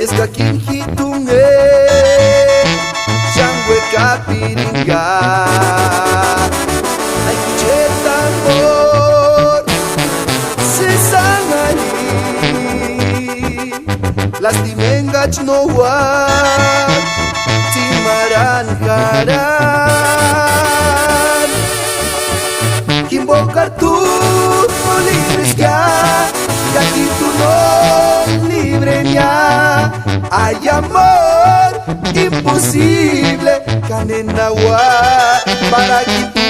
Eskakin hitunge Shangwe kapiringa Ay kuchetan por Sesangali Lastimengach no wat Timaran haran Kimbokar tu no libres ya Y aquí tú no libre ya Hay amor imposible Kanenawa para que tú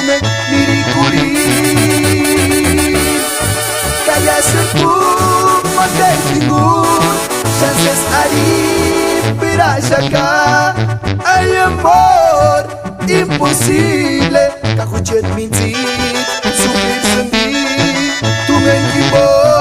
me miricuri Kaya sepuma tentingun Chances ahí pirashaka Hay amor imposible Kakuchet minti Sufrir sendi Tu mengibor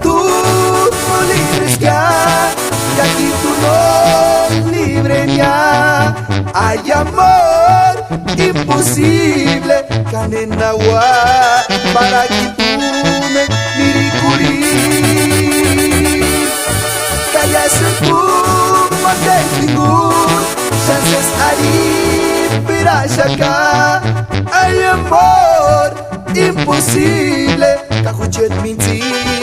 Tú no libres ya Y aquí tú no libre ya Hay amor imposible Kanenawa para que tú me miricuri Kaya sepuma tentingun Chances ahí pirashaka Hay amor imposible Kakuchet minti